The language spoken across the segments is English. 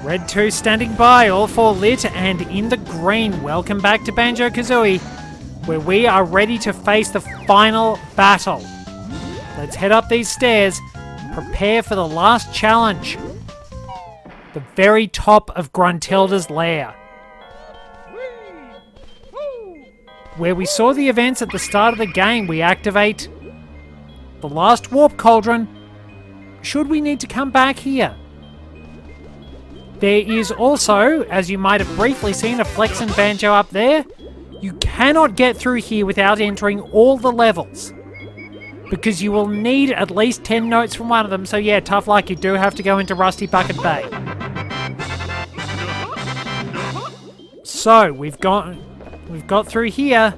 Red 2 standing by, all 4 lit and in the green. Welcome back to Banjo-Kazooie, where we are ready to face the final battle. Let's head up these stairs, prepare for the last challenge. The very top of Gruntilda's lair. Where we saw the events at the start of the game, we activate the last warp cauldron. Should we need to come back here? There is also, as you might have briefly seen, a Flex and Banjo up there. You cannot get through here without entering all the levels, because you will need at least 10 notes from one of them. So yeah, tough luck, you do have to go into Rusty Bucket Bay. So we've got through here.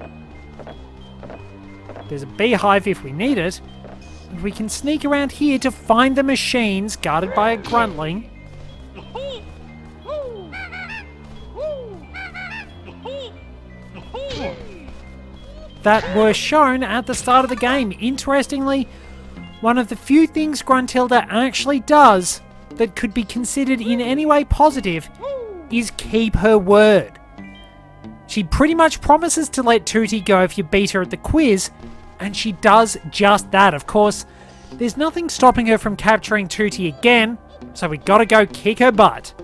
There's a beehive if we need it. And we can sneak around here to find the machines guarded by a gruntling. That were shown at the start of the game. Interestingly, one of the few things Gruntilda actually does that could be considered in any way positive is keep her word. She pretty much promises to let Tooty go if you beat her at the quiz, and she does just that. Of course, there's nothing stopping her from capturing Tooty again, so we gotta go kick her butt.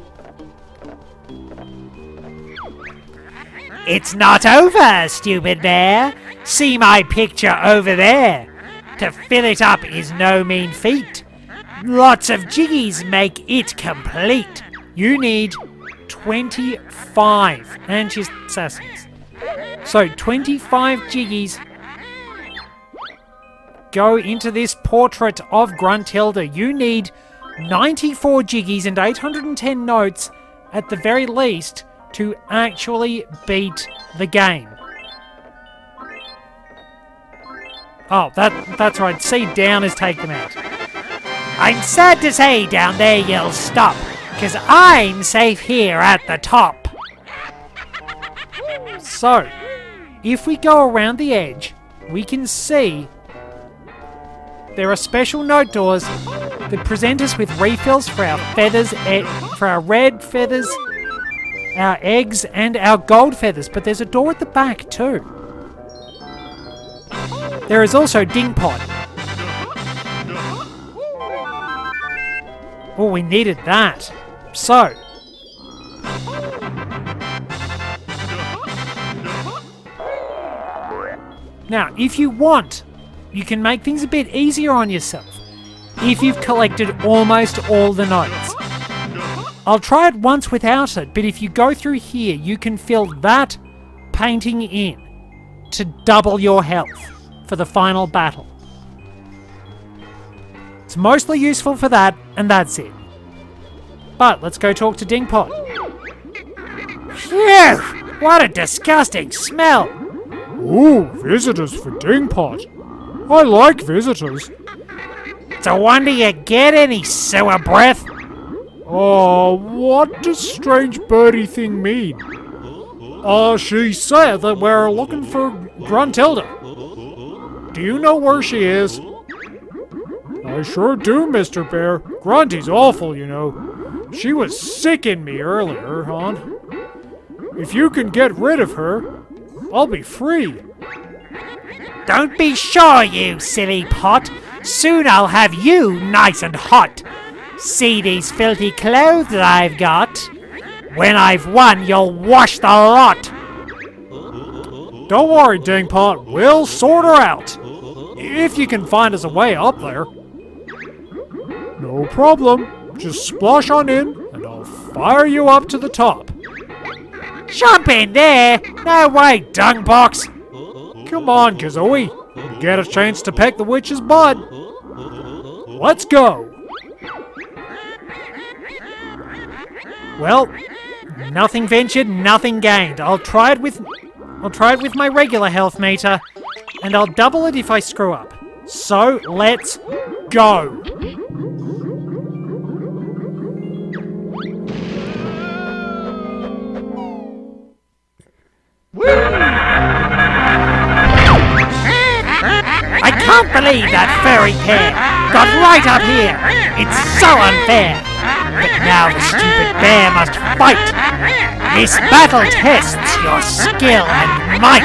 It's not over, stupid bear. See my picture over there. To fill it up is no mean feat. Lots of jiggies make it complete. You need 25 anti-assassins. So 25 jiggies go into this portrait of Gruntilda. You need 94 jiggies and 810 notes at the very least to actually beat the game. Oh, that's right. See, down is take them out. I'm sad to say down there you'll stop, 'cause I'm safe here at the top. So, if we go around the edge, we can see there are special note doors that present us with refills for our feathers, for our red feathers, our eggs, and our gold feathers. But there's a door at the back too. There is also Dingpot. Oh, we needed that. So, now, if you want, you can make things a bit easier on yourself if you've collected almost all the notes. I'll try it once without it, but if you go through here, you can fill that painting in to double your health for the final battle. It's mostly useful for that, and that's it. But let's go talk to Dingpot. Phew! What a disgusting smell! Ooh, visitors for Dingpot. I like visitors. It's a wonder you get any sewer breath. Oh, what does strange birdie thing mean? She said that we're looking for Gruntilda. Do you know where she is? I sure do, Mr. Bear. Grunty's awful, you know. She was sicking me earlier, hon. If you can get rid of her, I'll be free. Don't be sure, you silly pot. Soon I'll have you nice and hot. See these filthy clothes that I've got? When I've won, you'll wash the lot. Don't worry, Dingpot. We'll sort her out. If you can find us a way up there. No problem. Just splash on in, and I'll fire you up to the top. Jump in there! No way, dung box! Come on, Kazooie. You get a chance to peck the witch's bud. Let's go. Well, nothing ventured, nothing gained. I'll try it with my regular health meter, and I'll double it if I screw up. So, let's go. I can't believe that furry pair got right up here. It's so unfair. but now the stupid bear must fight. This battle tests your skill and might.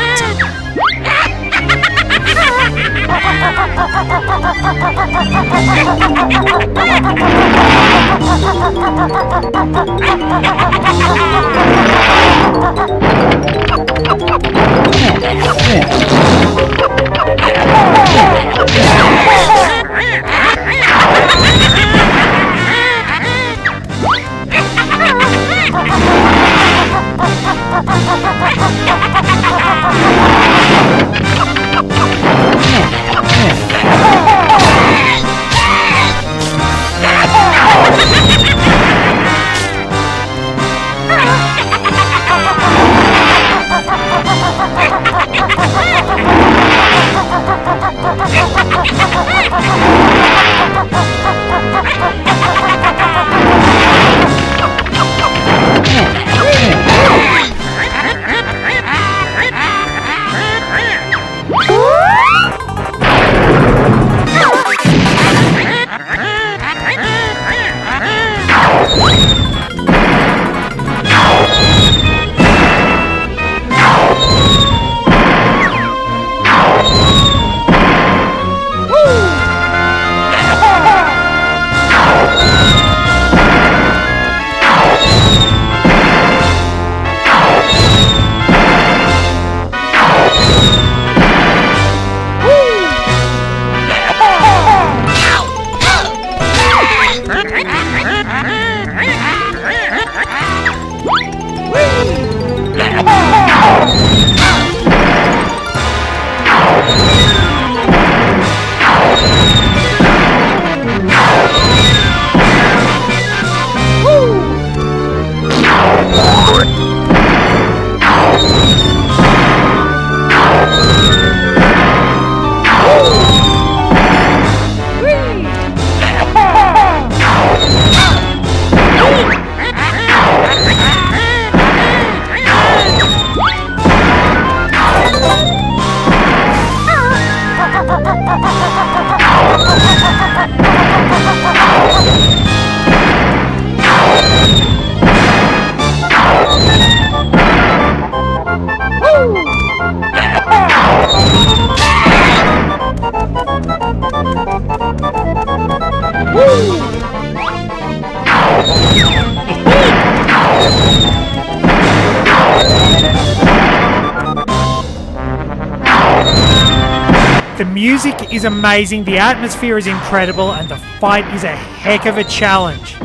The music is amazing, the atmosphere is incredible, and the fight is a heck of a challenge.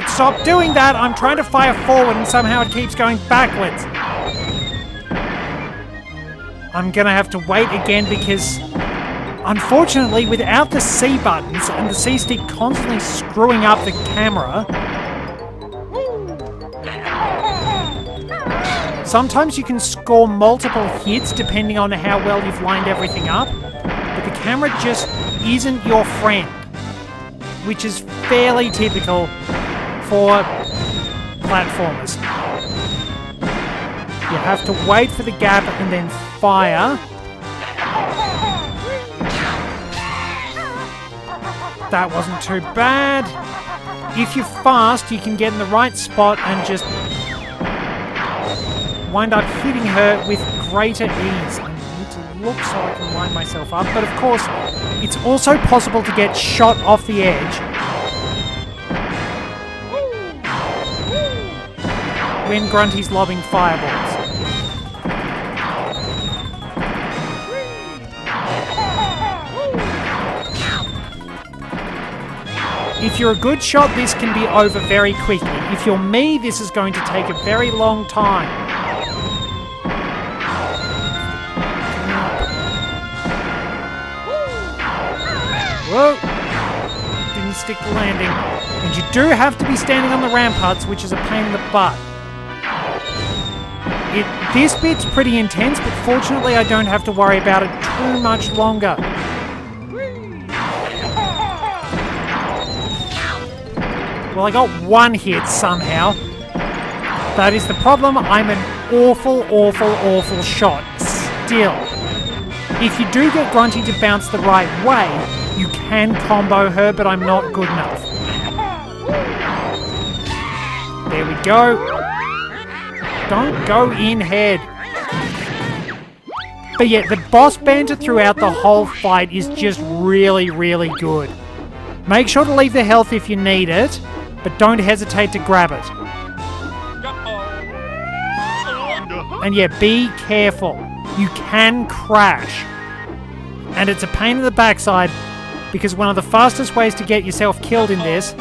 Stop doing that! I'm trying to fire forward and somehow it keeps going backwards. I'm gonna have to wait again because, unfortunately, without the C buttons and the C stick constantly screwing up the camera, sometimes you can score multiple hits depending on how well you've lined everything up, but the camera just isn't your friend, which is fairly typical for platformers. You have to wait for the gap and then fire. That wasn't too bad. If you're fast, you can get in the right spot and just wind up hitting her with greater ease. I need to look so I can line myself up, but of course, it's also possible to get shot off the edge when Grunty's lobbing fireballs. If you're a good shot, this can be over very quickly. If you're me, this is going to take a very long time. Whoa! Didn't stick the landing. And you do have to be standing on the ramparts, which is a pain in the butt. This bit's pretty intense, but fortunately I don't have to worry about it too much longer. Well, I got one hit somehow. That is the problem. I'm an awful, awful, awful shot still. If you do get Grunty to bounce the right way, you can combo her, but I'm not good enough. There we go. Don't go in head. But yeah, the boss banter throughout the whole fight is just really, really good. Make sure to leave the health if you need it, but don't hesitate to grab it. And yeah, be careful. You can crash. And it's a pain in the backside, because one of the fastest ways to get yourself killed in this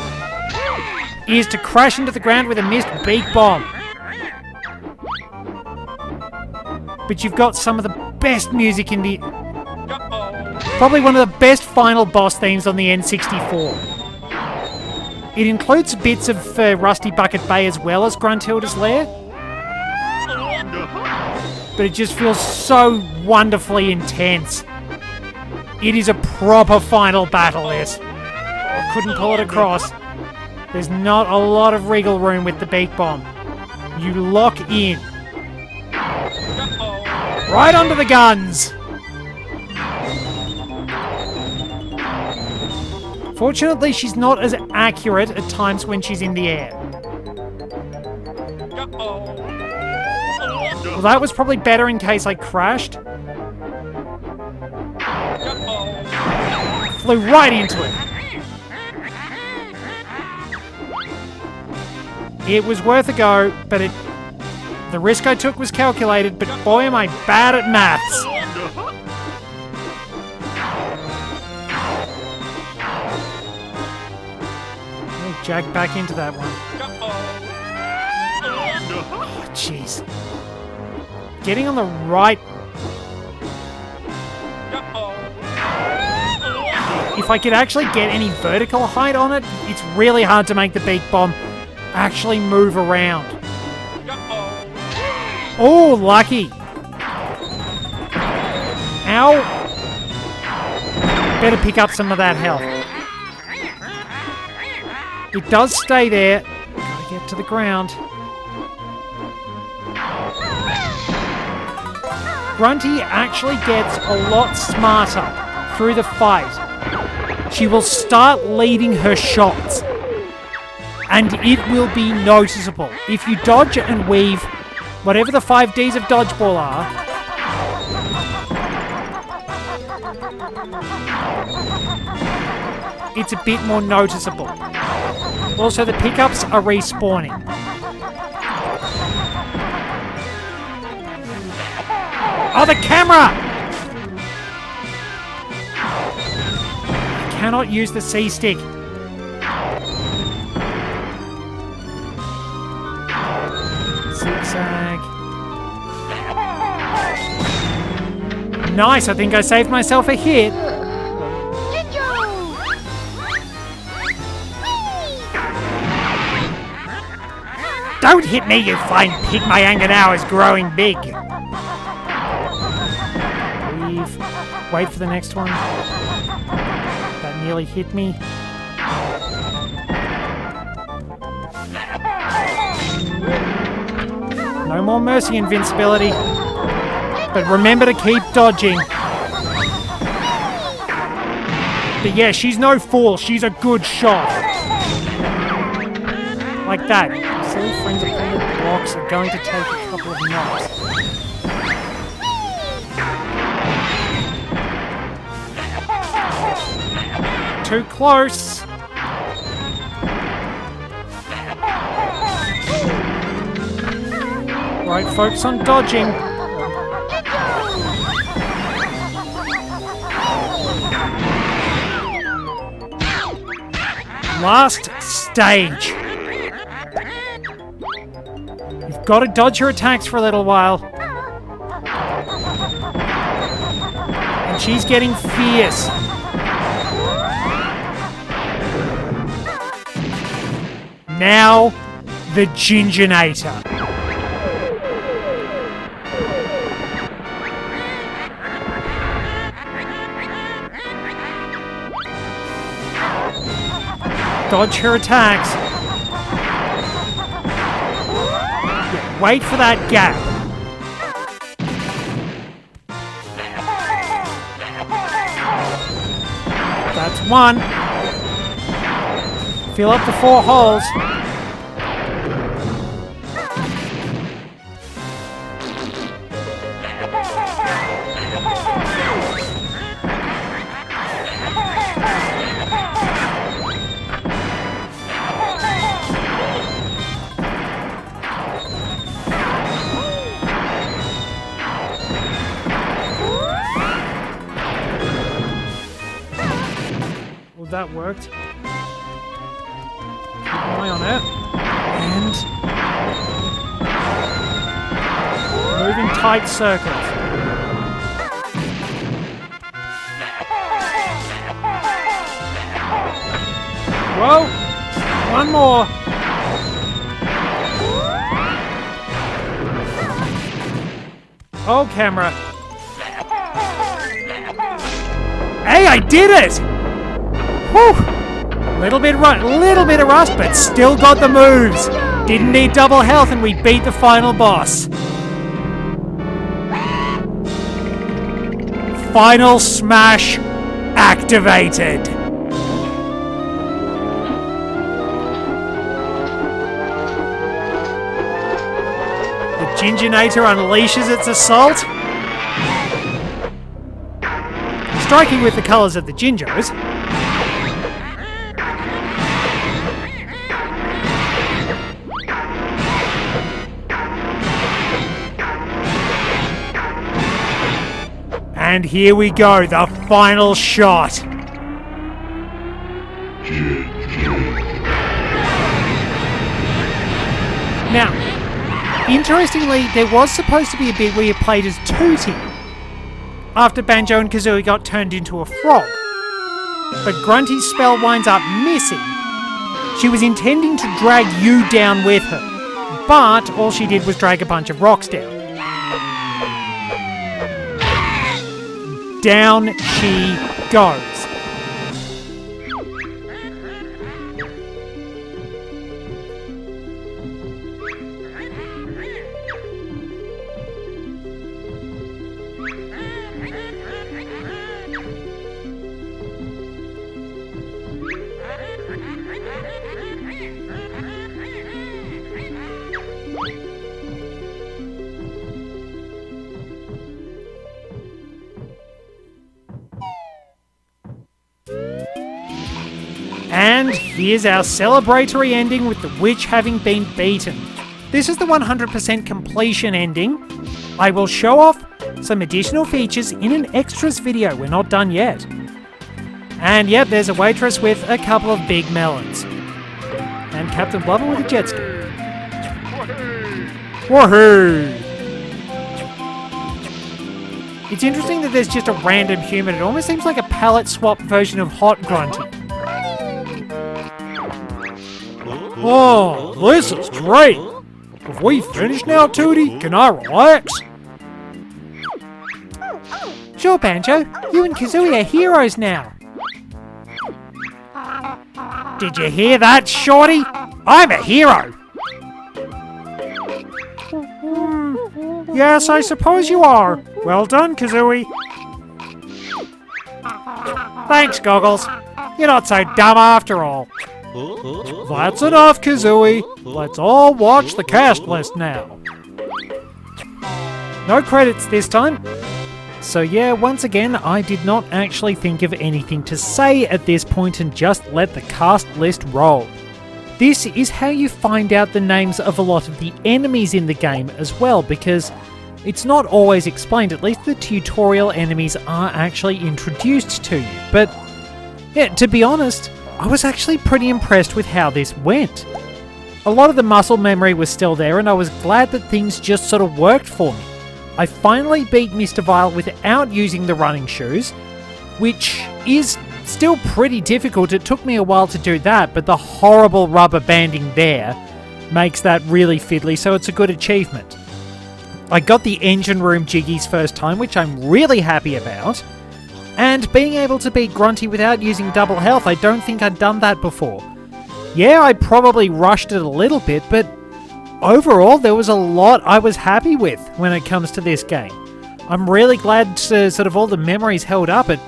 is to crash into the ground with a missed beak bomb. But you've got some of the best music in the... Probably one of the best final boss themes on the N64. It includes bits of Rusty Bucket Bay as well as Gruntilda's Lair. But it just feels so wonderfully intense. It is a proper final battle, this. Couldn't pull it across. There's not a lot of wriggle room with the beak bomb. You lock in. Right under the guns! Fortunately, she's not as accurate at times when she's in the air. Well, that was probably better in case I crashed. Flew right into it. It was worth a go, but the risk I took was calculated, but boy am I bad at maths. Jack back into that one. Oh, jeez. Getting on the right... If I could actually get any vertical height on it, it's really hard to make the beak bomb actually move around. Oh, lucky. Ow. Better pick up some of that health. It does stay there. Gotta get to the ground. Grunty actually gets a lot smarter through the fight. She will start leading her shots. And it will be noticeable. If you dodge and weave, whatever the 5 Ds of dodgeball are, it's a bit more noticeable. Also, the pickups are respawning. Oh, the camera! I cannot use the C-stick. Zigzag. Nice, I think I saved myself a hit. Don't hit me, you fine pig. My anger now is growing big. Leave. Wait for the next one. That nearly hit me. No more mercy invincibility. But remember to keep dodging. But yeah, she's no fool. She's a good shot. Like that. Silly friends of painted blocks are going to take a couple of knocks. Too close. Right, focus on dodging. Last stage. You've got to dodge her attacks for a little while. And she's getting fierce. Now, the Ginginator. Dodge her attacks. Wait for that gap. That's one. Fill up the 4 holes. Well, that worked. Keep an eye on it. And moving tight circles. Whoa! One more. Oh, camera. Hey, I did it! Whew! Little bit of rust, but still got the moves. Didn't need double health, and we beat the final boss. Final smash activated. The Ginginator unleashes its assault, striking with the colours of the Gingos. And here we go, the final shot. Now, interestingly, there was supposed to be a bit where you played as Tooty after Banjo and Kazooie got turned into a frog. But Grunty's spell winds up missing. She was intending to drag you down with her, but all she did was drag a bunch of rocks down. Down she goes. And here's our celebratory ending with the witch having been beaten. This is the 100% completion ending. I will show off some additional features in an extras video. We're not done yet. And yep, there's a waitress with a couple of big melons. And Captain Blubber with a jet ski. Woohoo! It's interesting that there's just a random human. It almost seems like a palette swap version of Hot Grunty. Oh, this is great! Have we finished now, Tooty? Can I relax? Sure, Banjo. You and Kazooie are heroes now. Did you hear that, Shorty? I'm a hero. Yes, I suppose you are. Well done, Kazooie. Thanks, Goggles. You're not so dumb after all. That's enough, Kazooie. Let's all watch the cast list now. No credits this time. So yeah, once again, I did not actually think of anything to say at this point and just let the cast list roll. This is how you find out the names of a lot of the enemies in the game as well, because it's not always explained. At least the tutorial enemies are actually introduced to you. But yeah, to be honest, I was actually pretty impressed with how this went. A lot of the muscle memory was still there, and I was glad that things just sort of worked for me. I finally beat Mr. Vile without using the running shoes, which is still pretty difficult. It took me a while to do that, but the horrible rubber banding there makes that really fiddly, so it's a good achievement. I got the engine room jiggies first time, which I'm really happy about. And being able to beat Grunty without using double health, I don't think I'd done that before. Yeah, I probably rushed it a little bit, but overall there was a lot I was happy with when it comes to this game. I'm really glad to sort of all the memories held up. It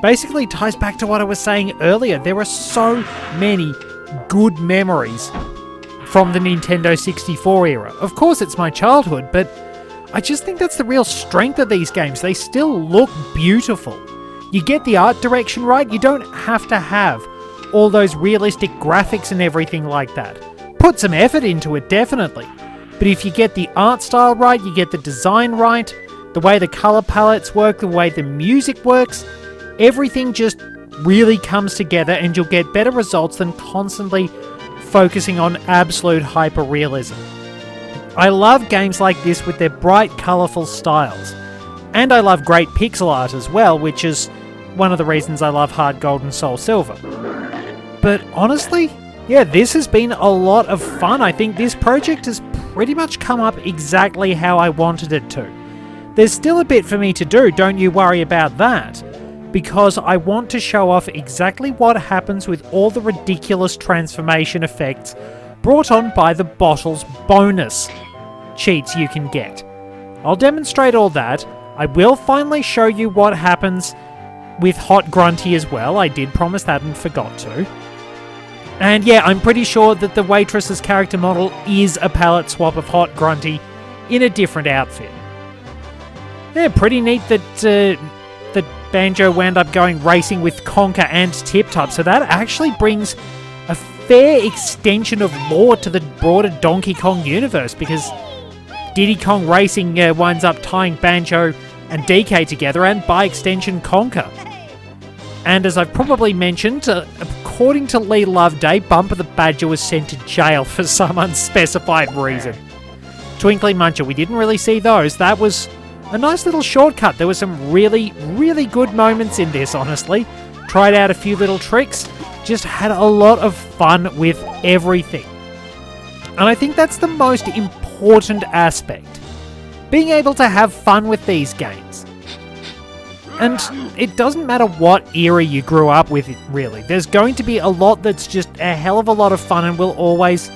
basically ties back to what I was saying earlier. There are so many good memories from the Nintendo 64 era. Of course, it's my childhood, but I just think that's the real strength of these games. They still look beautiful. You get the art direction right, you don't have to have all those realistic graphics and everything like that. Put some effort into it, definitely. But if you get the art style right, you get the design right, the way the color palettes work, the way the music works, everything just really comes together and you'll get better results than constantly focusing on absolute hyper-realism. I love games like this with their bright, colourful styles. And I love great pixel art as well, which is one of the reasons I love Hard Gold and Soul Silver. But honestly, yeah, this has been a lot of fun. I think this project has pretty much come up exactly how I wanted it to. There's still a bit for me to do, don't you worry about that, because I want to show off exactly what happens with all the ridiculous transformation effects brought on by the bottle's bonus cheats you can get. I'll demonstrate all that. I will finally show you what happens with Hot Grunty as well. I did promise that and forgot to. And yeah, I'm pretty sure that the waitress's character model is a palette swap of Hot Grunty in a different outfit. Yeah, pretty neat that Banjo wound up going racing with Conker and Tip Top, so that actually brings a fair extension of lore to the broader Donkey Kong universe, because Diddy Kong Racing winds up tying Banjo and DK together, and by extension Conker. And as I've probably mentioned, according to Lee Loveday, Bumper the Badger was sent to jail for some unspecified reason. Twinkly Muncher, we didn't really see those. That was a nice little shortcut. There were some really, really good moments in this, honestly. Tried out a few little tricks. Just had a lot of fun with everything. And I think that's the most important aspect. Being able to have fun with these games. And it doesn't matter what era you grew up with, really. There's going to be a lot that's just a hell of a lot of fun and will always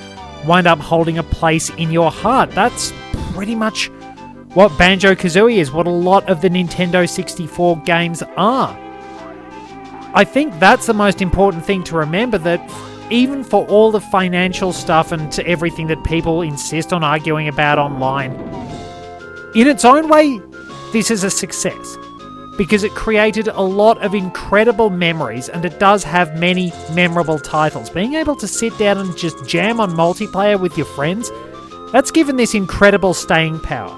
wind up holding a place in your heart. That's pretty much what Banjo-Kazooie is, what a lot of the Nintendo 64 games are. I think that's the most important thing to remember, that even for all the financial stuff and to everything that people insist on arguing about online, in its own way, this is a success. Because it created a lot of incredible memories, and it does have many memorable titles. Being able to sit down and just jam on multiplayer with your friends, that's given this incredible staying power.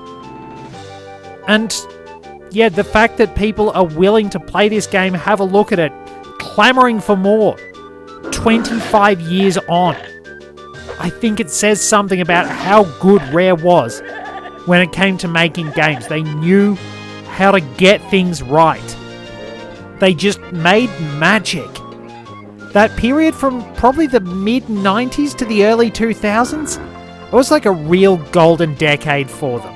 And yeah, the fact that people are willing to play this game, have a look at it, clamoring for more, 25 years on, I think it says something about how good Rare was when it came to making games. They knew how to get things right. They just made magic. That period from probably the mid-90s to the early 2000s, it was like a real golden decade for them.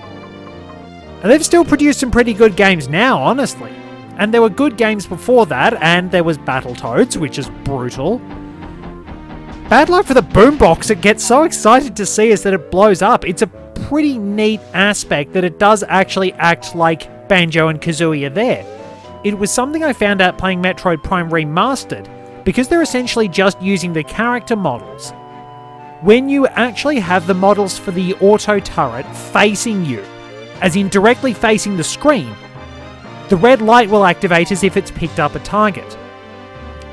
And they've still produced some pretty good games now, honestly. And there were good games before that, and there was Battletoads, which is brutal. Bad luck for the boombox. It gets so excited to see us that it blows up. It's a pretty neat aspect that it does actually act like Banjo and Kazooie are there. It was something I found out playing Metroid Prime Remastered, because they're essentially just using the character models. When you actually have the models for the auto turret facing you, as in directly facing the screen, the red light will activate as if it's picked up a target.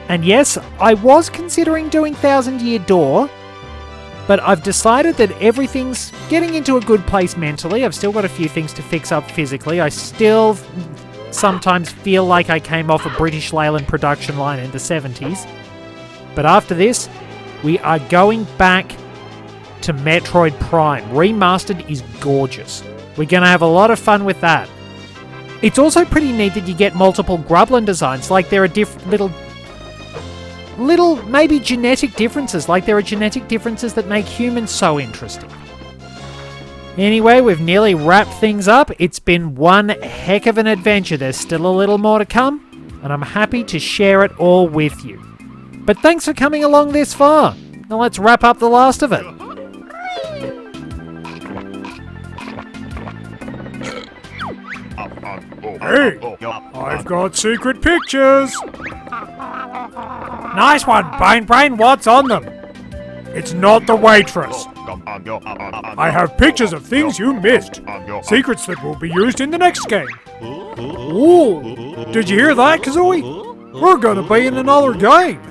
And yes, I was considering doing Thousand Year Door, but I've decided that everything's getting into a good place mentally. I've still got a few things to fix up physically. I still sometimes feel like I came off a British Leyland production line in the 70s. But after this, we are going back to Metroid Prime. Remastered is gorgeous. We're going to have a lot of fun with that. It's also pretty neat that you get multiple Grublin designs, like there are little maybe genetic differences, like there are genetic differences that make humans so interesting. Anyway, we've nearly wrapped things up. It's been one heck of an adventure. There's still a little more to come, and I'm happy to share it all with you. But thanks for coming along this far. Now let's wrap up the last of it. Hey, I've got secret pictures. Nice one, Bone Brain. What's on them? It's not the waitress. I have pictures of things you missed. Secrets that will be used in the next game. Ooh, did you hear that, Kazooie? We're gonna be in another game.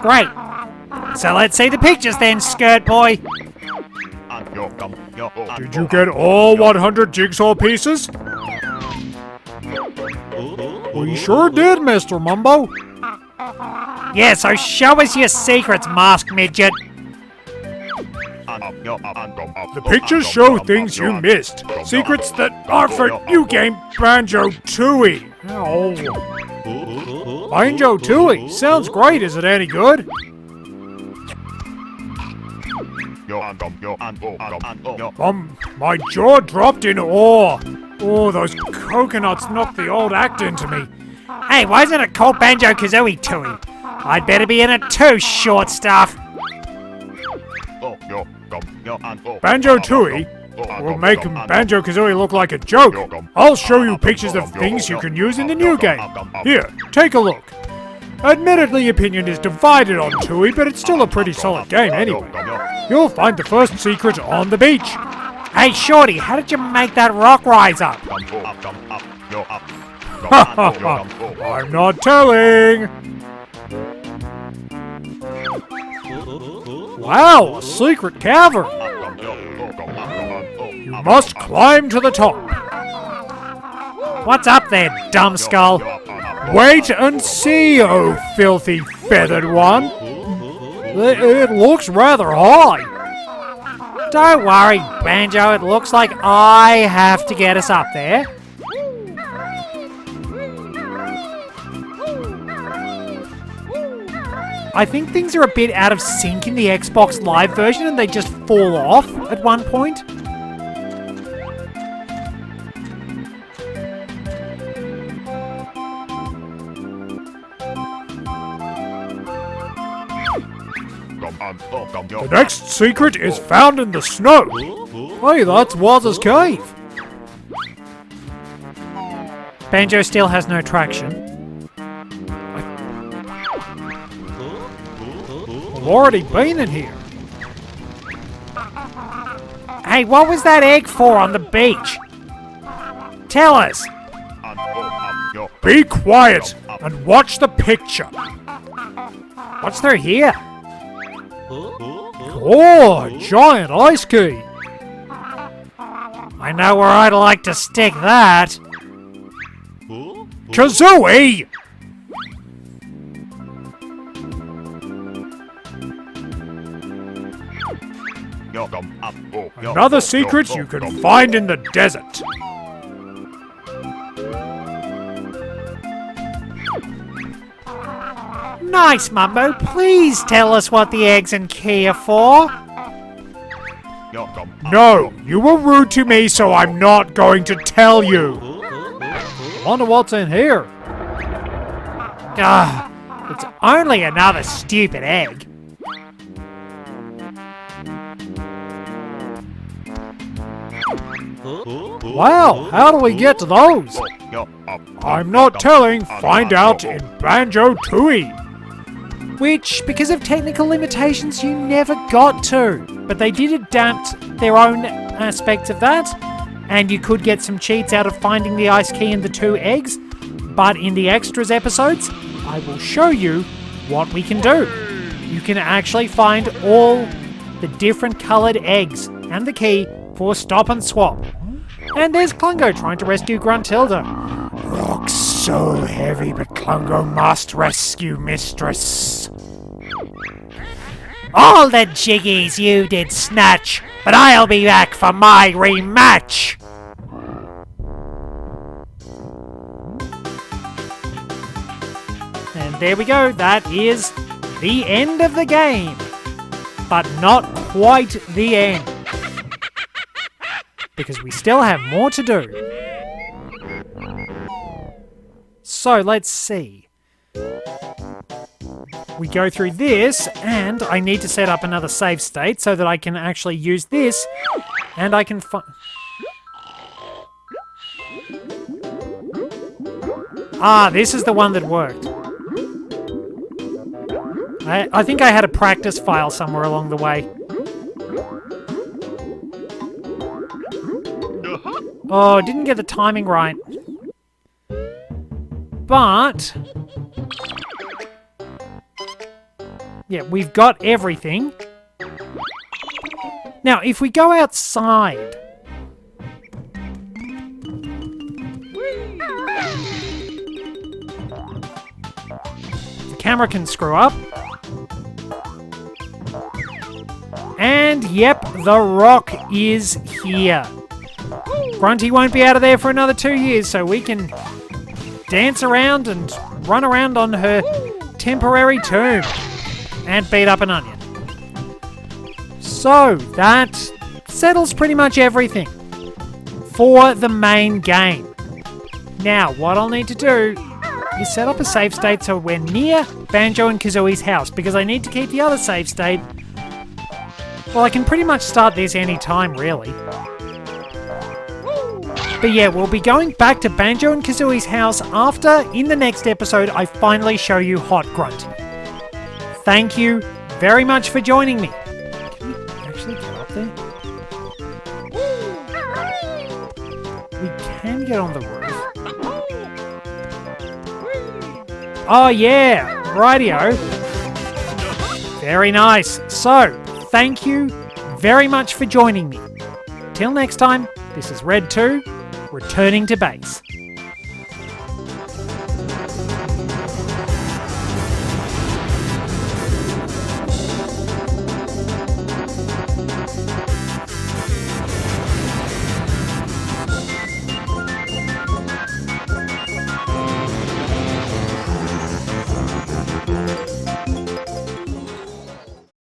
Great. So let's see the pictures then, Skirt Boy. Did you get all 100 jigsaw pieces? We sure did, Mr. Mumbo. Yeah, so show us your secrets, Masked Midget. The pictures show things you missed. Secrets that are for new game Banjo-Tooie. Oh. Banjo-Tooie. Sounds great. Is it any good? My jaw dropped in awe. Oh, those coconuts knocked the old act into me. Hey, why isn't it called Banjo-Kazooie Tooie? I'd better be in it too, short stuff. Banjo-Tooie will make Banjo-Kazooie look like a joke. I'll show you pictures of things you can use in the new game. Here, take a look. Admittedly, opinion is divided on Tooie, but it's still a pretty solid game anyway. You'll find the first secret on the beach. Hey, Shorty, how did you make that rock rise up? I'm not telling. Wow, a secret cavern. You must climb to the top. What's up there, dumb skull? Wait and see, oh filthy feathered one. It looks rather high. Don't worry, Banjo, it looks like I have to get us up there. I think things are a bit out of sync in the Xbox Live version and they just fall off at one point. The next secret is found in the snow. Hey, that's Waz's cave. Banjo still has no traction. I've already been in here. Hey, what was that egg for on the beach? Tell us. Be quiet and watch the picture. What's through here? Oh, a giant ice key. I know where I'd like to stick that. Kazooie! Another secret you can find in the desert. Nice, Mumbo. Please tell us what the eggs and key are for. No, you were rude to me, so I'm not going to tell you. Wonder what's in here. It's only another stupid egg. Wow, how do we get to those? I'm not telling. Find out in Banjo-Tooie. Which, because of technical limitations, you never got to. But they did adapt their own aspects of that, and you could get some cheats out of finding the ice key and the 2 eggs. But in the extras episodes, I will show you what we can do. You can actually find all the different coloured eggs and the key for stop and swap. And there's Klungo trying to rescue Gruntilda. Rock's so heavy, but Klungo must rescue Mistress. All the jiggies you did snatch, but I'll be back for my rematch! And there we go, that is the end of the game. But not quite the end. Because we still have more to do. So let's see. We go through this, and I need to set up another save state so that I can actually use this, and I can Ah, this is the one that worked. I think I had a practice file somewhere along the way. Oh, didn't get the timing right. But... yeah, we've got everything. Now, if we go outside... the camera can screw up. And, yep, the rock is here. Grunty won't be out of there for another 2 years, so we can dance around and run around on her temporary tomb and beat up an onion. So, that settles pretty much everything for the main game. Now, what I'll need to do is set up a save state so we're near Banjo and Kazooie's house, because I need to keep the other save state. Well, I can pretty much start this any time, really. But yeah, we'll be going back to Banjo and Kazooie's house after, in the next episode, I finally show you Hot Grunty. Thank you very much for joining me. Can we actually get up there? We can get on the roof. Oh yeah, rightio. Very nice. So, thank you very much for joining me. Till next time, this is Red 2, returning to base.